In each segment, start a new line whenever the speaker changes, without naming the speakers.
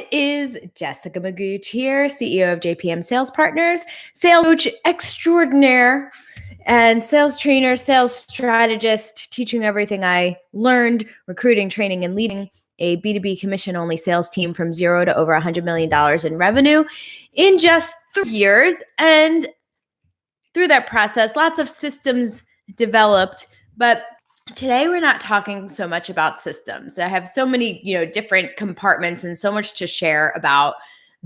It is Jessica Magoch here, CEO of JPM Sales Partners, sales coach extraordinaire, and sales trainer, sales strategist, teaching everything I learned, recruiting, training, and leading a B2B commission-only sales team from zero to over $100 million in revenue in just 3 years. And through that process, lots of systems developed, but today we're not talking so much about systems. I have so many, different compartments and so much to share about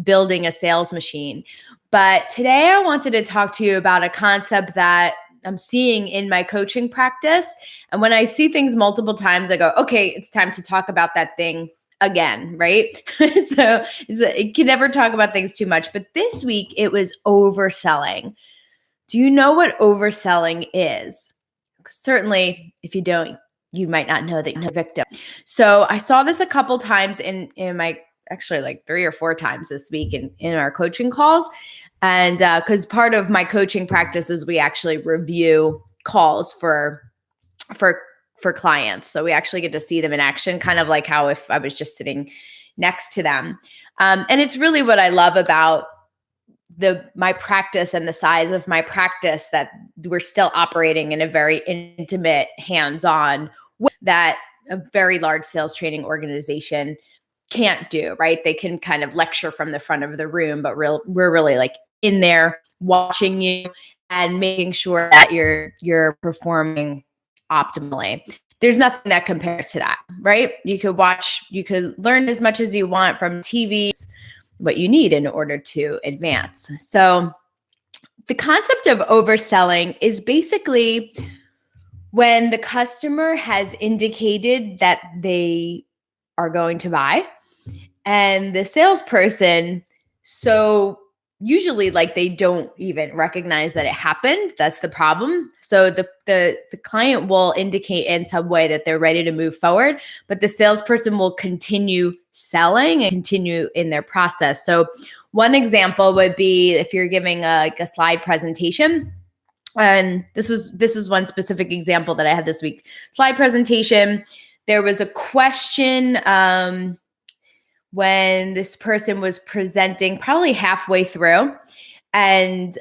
building a sales machine. But today I wanted to talk to you about a concept that I'm seeing in my coaching practice. And when I see things multiple times, I go, okay, it's time to talk about that thing again, right? So you can never talk about things too much. But this week it was overselling. Do you know what overselling is? Certainly, if you don't, you might not know that you're a victim. So I saw this a couple times in my, actually like 3 or 4 times this week in our coaching calls. And because part of my coaching practice is we actually review calls for clients. So we actually get to see them in action, kind of like how if I was just sitting next to them. And it's really what I love about my practice and the size of my practice, that we're still operating in a very intimate, hands-on way that a very large sales training organization can't do, right? They can kind of lecture from the front of the room, but we're really like in there watching you and making sure that you're performing optimally. There's nothing that compares to that, right? You could learn as much as you want from TV, what you need in order to advance. So the concept of overselling is basically when the customer has indicated that they are going to buy, and the salesperson, so usually like they don't even recognize that it happened. That's the problem. So the client will indicate in some way that they're ready to move forward, but the salesperson will continue selling and continue in their process. So one example would be if you're giving a slide presentation. And this was one specific example that I had this week. Slide presentation. There was a question when this person was presenting, probably halfway through, and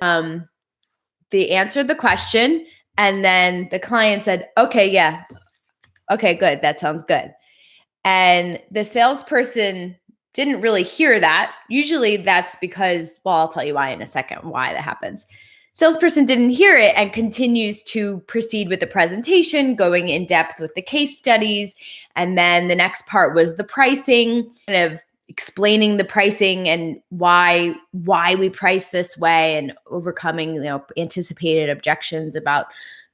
they answered the question, and then the client said, okay, yeah, okay, good, that sounds good. And the salesperson didn't really hear that. Usually that's because, well, I'll tell you why in a second, why that happens. Salesperson didn't hear it and continues to proceed with the presentation, going in depth with the case studies. And then the next part was the pricing, kind of explaining the pricing and why we price this way and overcoming, anticipated objections about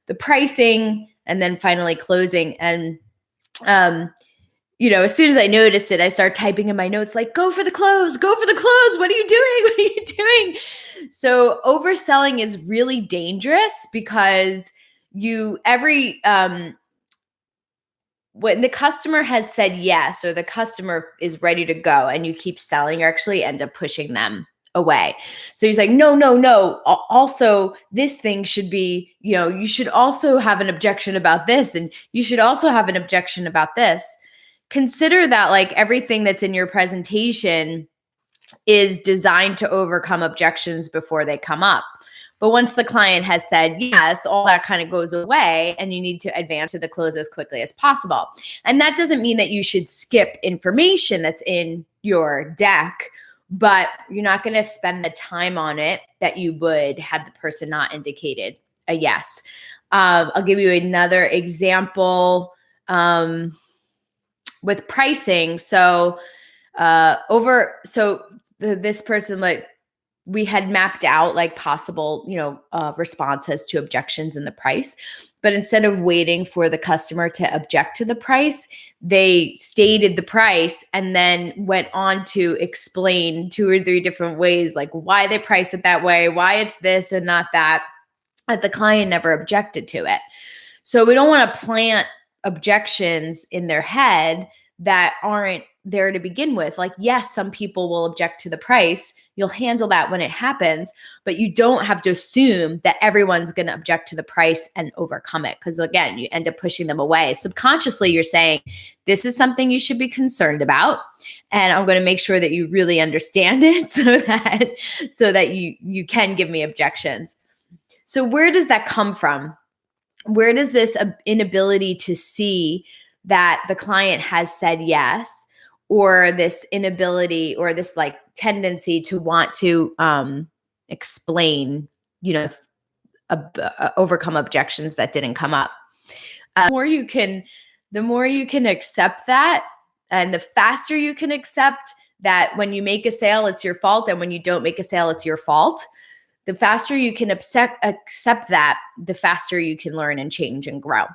the pricing, and then finally closing. And, as soon as I noticed it, I started typing in my notes, like, go for the close, what are you doing? So overselling is really dangerous because when the customer has said yes, or the customer is ready to go and you keep selling, you actually end up pushing them away. So he's like, no. Also, this thing should be, you should also have an objection about this, and you should also have an objection about this. Consider that like everything that's in your presentation is designed to overcome objections before they come up. But once the client has said yes, all that kind of goes away, and you need to advance to the close as quickly as possible. And that doesn't mean that you should skip information that's in your deck, but you're not going to spend the time on it that you would had the person not indicated a yes. I'll give you another example with pricing. So this person, like, we had mapped out like possible, responses to objections in the price. But instead of waiting for the customer to object to the price, they stated the price and then went on to explain 2 or 3 different ways, like why they price it that way, why it's this and not that. But the client never objected to it. So we don't want to plant objections in their head that aren't there to begin with. Like, yes, some people will object to the price. You'll handle that when it happens, but you don't have to assume that everyone's going to object to the price and overcome it. Because again, you end up pushing them away. Subconsciously, you're saying, this is something you should be concerned about. And I'm going to make sure that you really understand it so that you can give me objections. So where does that come from? Where does this inability to see that the client has said yes, or this inability or this like tendency to want to explain, overcome objections that didn't come up? The more you can accept that, and the faster you can accept that when you make a sale, it's your fault, and when you don't make a sale, it's your fault. The faster you can accept that, the faster you can learn and change and grow.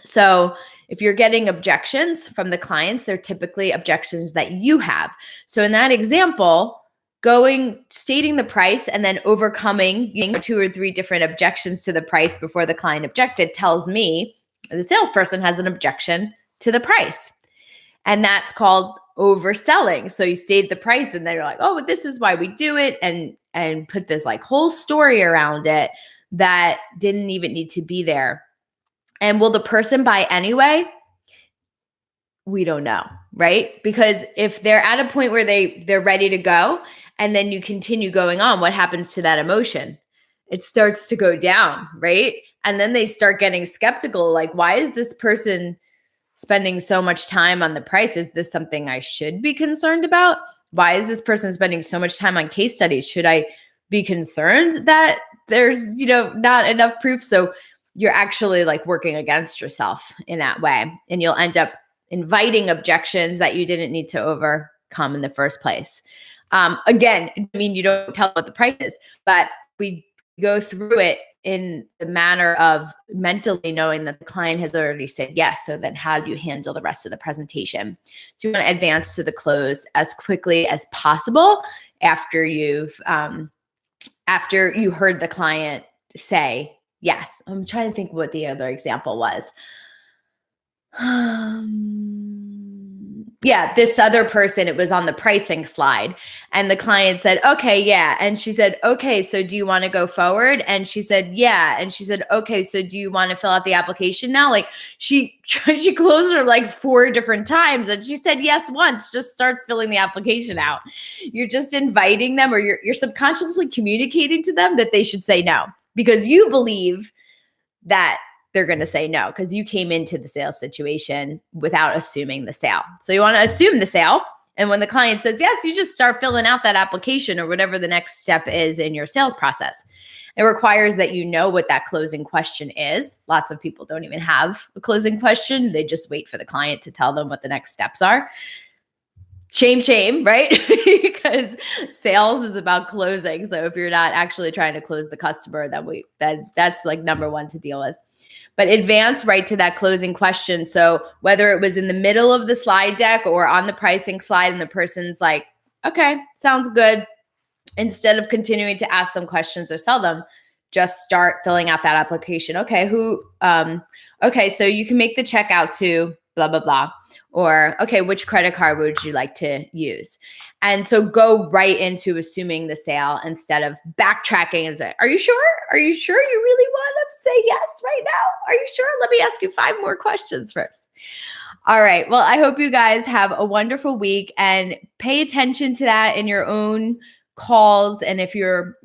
So if you're getting objections from the clients, they're typically objections that you have. So in that example, stating the price and then overcoming 2 or 3 different objections to the price before the client objected tells me the salesperson has an objection to the price. And that's called overselling. So you state the price and then you're like, oh, but this is why we do it, and put this like whole story around it that didn't even need to be there. And will the person buy anyway? We don't know, right? Because if they're at a point where they're ready to go, and then you continue going on, what happens to that emotion? It starts to go down, right? And then they start getting skeptical, like, why is this person spending so much time on the price? Is this something I should be concerned about? Why is this person spending so much time on case studies? Should I be concerned that there's, not enough proof? So you're actually like working against yourself in that way. And you'll end up inviting objections that you didn't need to overcome in the first place. Again, you don't tell what the price is, but we go through it in the manner of mentally knowing that the client has already said yes. So then how do you handle the rest of the presentation? So you want to advance to the close as quickly as possible after you heard the client say yes. I'm trying to think what the other example was. Yeah, this other person, it was on the pricing slide, and the client said, okay, yeah. And she said, okay, so do you want to go forward? And she said, yeah. And she said, okay, so do you want to fill out the application now? Like she closed her like 4 different times, and she said yes once. Just start filling the application out. You're just inviting them, or you're subconsciously communicating to them that they should say no, because you believe that they're going to say no, because you came into the sales situation without assuming the sale. So you want to assume the sale. And when the client says yes, you just start filling out that application or whatever the next step is in your sales process. It requires that you know what that closing question is. Lots of people don't even have a closing question. They just wait for the client to tell them what the next steps are. Shame, right? Because sales is about closing. So if you're not actually trying to close the customer, that's like number 1 to deal with. But advance right to that closing question. So whether it was in the middle of the slide deck or on the pricing slide, and the person's like, okay, sounds good. Instead of continuing to ask them questions or sell them, just start filling out that application. Okay, okay, so you can make the check out to blah, blah, blah. Or, okay, which credit card would you like to use? And so go right into assuming the sale instead of backtracking and say, are you sure? Are you sure you really want to say yes right now? Are you sure? Let me ask you 5 more questions first. All right. Well, I hope you guys have a wonderful week, and pay attention to that in your own calls. And if you're,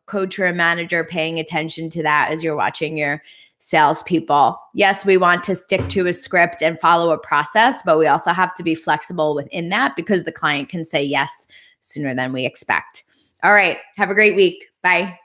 coach or a manager, paying attention to that as you're watching your salespeople. Yes, we want to stick to a script and follow a process, but we also have to be flexible within that, because the client can say yes sooner than we expect. All right. Have a great week. Bye.